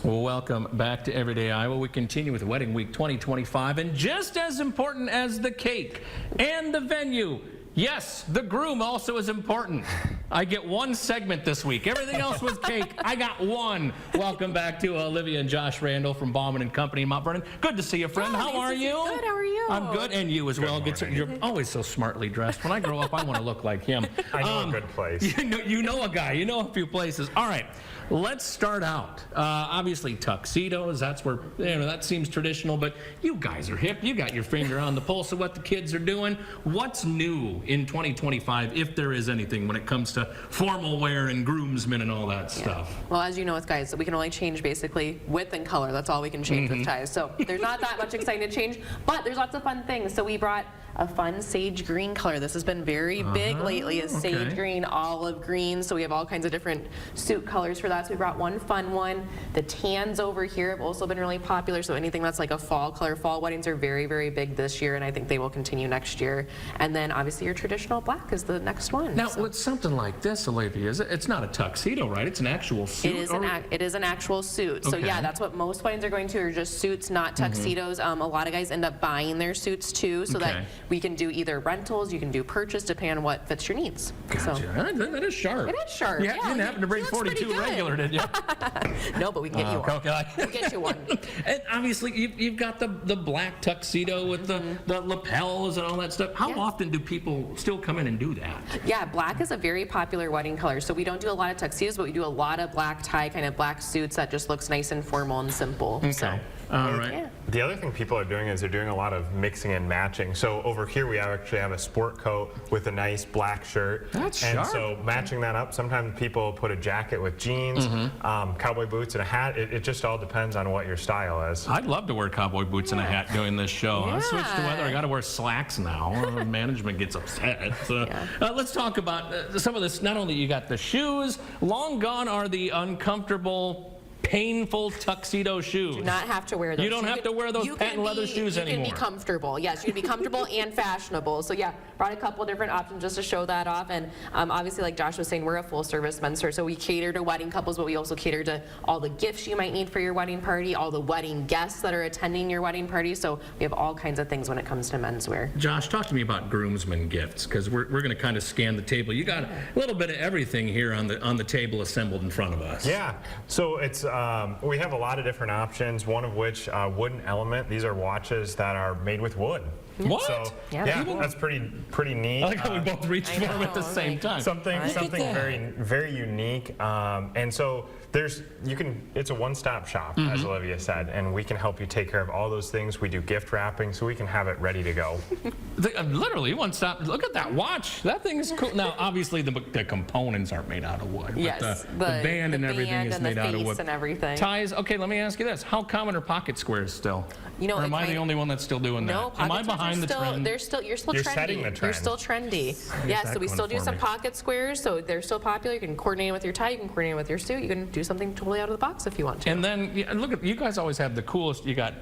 Well, welcome back to Everyday Iowa. We continue with Wedding Week 2025, and just as important as the cake and the venue, yes, the groom also is important. I get one segment this week. Everything else was cake. I got one. Welcome back to Olivia and Josh Randall from Bauman Company in Mount Vernon. Good to see you, friend. How are you? Good. How are you? I'm good, and you as well. You're always so smartly dressed. When I grow up, I want to look like him. I know a good place. You know a guy. You know a few places. All right. Let's start out. Obviously, tuxedos, that's where, that seems traditional, but you guys are hip. You got your finger on the pulse of what the kids are doing. What's new in 2025, if there is anything, when it comes to formal wear and groomsmen and all that stuff? Well, as you know with guys, we can only change basically width and color. That's all we can change with ties. So there's not that much exciting to change, but there's lots of fun things. So we brought a fun sage green color. This has been very big lately, is sage green, olive green. So we have all kinds of different suit colors for that. So we brought one fun one. The tans over here have also been really popular. So anything that's like a fall color. Fall weddings are very, very big this year, and I think they will continue next year. And then obviously your traditional black is the next one. Now, with something like this, Olivia, it's not a tuxedo, right? It's an actual suit? It is an actual suit. So yeah, that's what most weddings are going to, are just suits, not tuxedos. A lot of guys end up buying their suits too, so that we can do either rentals, you can do purchase, depending on what fits your needs. Gotcha. So, that is sharp. It is sharp. Yeah, you didn't happen to bring 42 regular, did you? No, but we can get you one. Okay. We'll get you one. And obviously, you've got the black tuxedo with the lapels and all that stuff. How often do people still come in and do that? Yeah, black is a very popular wedding color. So we don't do a lot of tuxedos, but we do a lot of black tie, kind of black suits that just looks nice and formal and simple. Okay. So, all right. Yeah. The other thing people are doing is they're doing a lot of mixing and matching. So over here we actually have a sport coat with a nice black shirt. That's sharp. And so matching that up, sometimes people put a jacket with jeans, cowboy boots and a hat. It just all depends on what your style is. I'd love to wear cowboy boots and a hat doing this show. I switched to weather. I got to wear slacks now. Management gets upset. So, let's talk about some of this. Not only you got the shoes, long gone are the uncomfortable, painful tuxedo shoes. You do not have to wear those. You don't have to wear those patent leather shoes anymore. You can be comfortable. Yes, you can be comfortable and fashionable. So yeah, brought a couple different options just to show that off. And obviously, like Josh was saying, we're a full-service men's store, so we cater to wedding couples, but we also cater to all the gifts you might need for your wedding party, all the wedding guests that are attending your wedding party. So we have all kinds of things when it comes to menswear. Josh, talk to me about groomsmen gifts, because we're going to kind of scan the table. You got a little bit of everything here on the table assembled in front of us. Yeah. So it's we have a lot of different options, one of which wooden element. These are watches that are made with wood. What? So, yeah, that's pretty neat. I like how we both reached for them at the same time. Something very unique. And so it's a one-stop shop, as Olivia said, and we can help you take care of all those things. We do gift wrapping, so we can have it ready to go. Literally one stop. Look at that watch. That thing is cool. Now, obviously, the components aren't made out of wood. Yes, but the band and everything is made out of wood. And everything. Ties. Okay, let me ask you this: how common are pocket squares still? Or am I the only one that's still doing that? No, am I behind the trend? You're still trendy. Setting the trend. You're still trendy. Yeah, so we still do some pocket squares, so they're still popular. You can coordinate with your tie, you can coordinate with your suit, you can do something totally out of the box if you want to. And then, look at, you guys always have the coolest, you got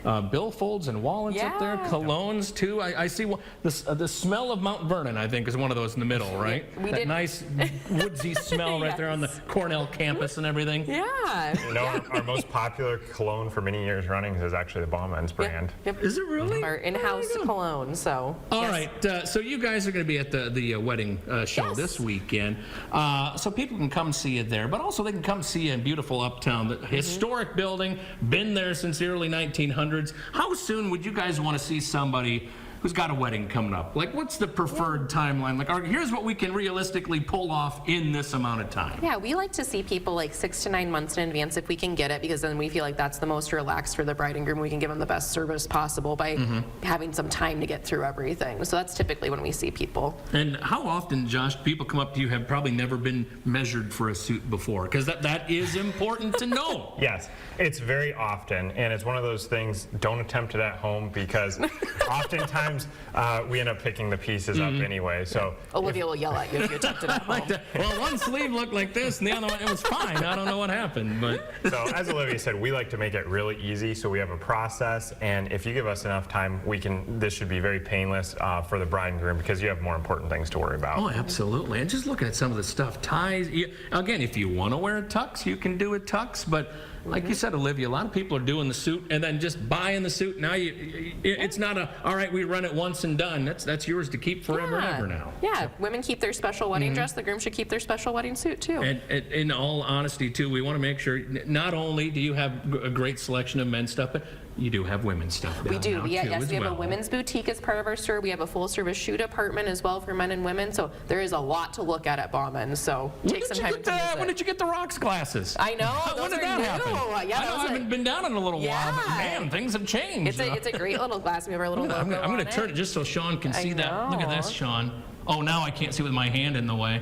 billfolds and wallets up there, colognes too. I see the smell of Mount Vernon, I think, is one of those in the middle, right? That nice woodsy smell right there on the Cornell campus and everything. Yeah. You know, our most popular cologne for many years running is actually the Bauman's brand. Yep. Is it really? Our in-house cologne, so. All right, so you guys are going to be at the wedding show this weekend. So people can come see you there, but also they can come see you in beautiful Uptown, the historic building, been there since the early 1900s. How soon would you guys want to see somebody who's got a wedding coming up? Like, what's the preferred timeline? Like, here's what we can realistically pull off in this amount of time. Yeah, we like to see people like 6 to 9 months in advance if we can get it, because then we feel like that's the most relaxed for the bride and groom. We can give them the best service possible by having some time to get through everything. So that's typically when we see people. And how often, Josh, people come up to you have probably never been measured for a suit before? Because that is important to know. Yes, it's very often, and it's one of those things, don't attempt it at home, because oftentimes we end up picking the pieces up anyway. So Olivia will yell at you if you attempt it at home. Well, one sleeve looked like this, and the other one, it was fine. I don't know what happened, but. So as Olivia said, we like to make it really easy. So we have a process, and if you give us enough time, this should be very painless for the bride and groom, because you have more important things to worry about. Oh, absolutely. And just looking at some of the stuff, ties. Again, if you want to wear a tux, you can do a tux, but like you said, Olivia, a lot of people are doing the suit and then just buying the suit. Now it's not all right, we run it once and done. That's yours to keep forever and ever now. Yeah, women keep their special wedding dress. The groom should keep their special wedding suit too. And in all honesty, too, we want to make sure not only do you have a great selection of men's stuff, but you do have women's stuff down We do. now, Yes, too, we have as a women's boutique as part of our store. We have a full-service shoe department as well for men and women. So there is a lot to look at Bauman. So take some time to visit. When did you get the rocks glasses? I know. When Those did are that new. happen? Yeah, I know I haven't been down in a little while, but man, things have changed. It's a great little glass. We have our little logo I'm going on to turn it. it just so Sean can see that. Look at this, know. Sean. Oh, now I can't see with my hand in the way.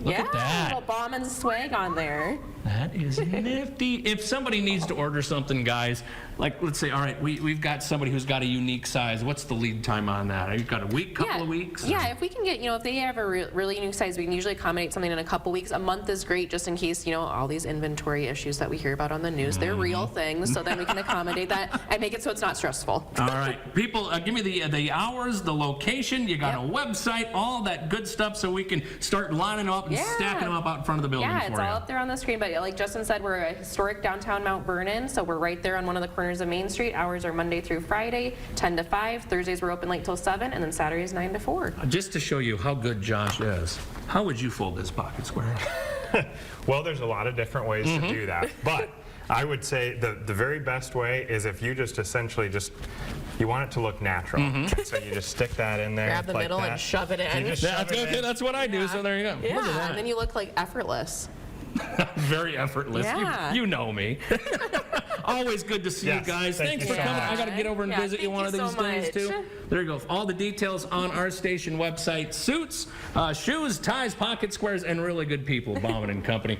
Look at that. Little Bauman swag on there. That is nifty. If somebody needs to order something, guys, like let's say, all right, we've got somebody who's got a unique size. What's the lead time on that? You've got a week, couple of weeks? Yeah, if we can get, if they have a really unique size, we can usually accommodate something in a couple weeks. A month is great just in case, all these inventory issues that we hear about on the news, they're real things, so then we can accommodate that and make it so it's not stressful. All right, people, give me the hours, the location, you got a website, all that good stuff so we can start lining them up and stacking them up out in front of the building Yeah, for it's you. all up there on the screen, but like Justin said, we're a historic downtown Mount Vernon, so we're right there on one of the corners of Main Street. Hours are Monday through Friday, 10 to 5. Thursdays we're open late till 7, and then Saturdays 9 to 4. Just to show you how good Josh is, how would you fold this pocket square? Well, there's a lot of different ways to do that, but I would say the very best way is if you just essentially you want it to look natural. So you just stick that in there. Grab the like middle that. and shove it in. You just shove it in. That's what I do, so there you go. Yeah, Look at that. and then you look like effortless. Very effortless. Yeah. You know me. Always good to see you Yes, guys. thank Thanks you for so coming. much. I got to get over and visit you thank one of you these so days much. too. There you go. All the details on our station website. Suits, shoes, ties, pocket squares, and really good people. Bauman Company.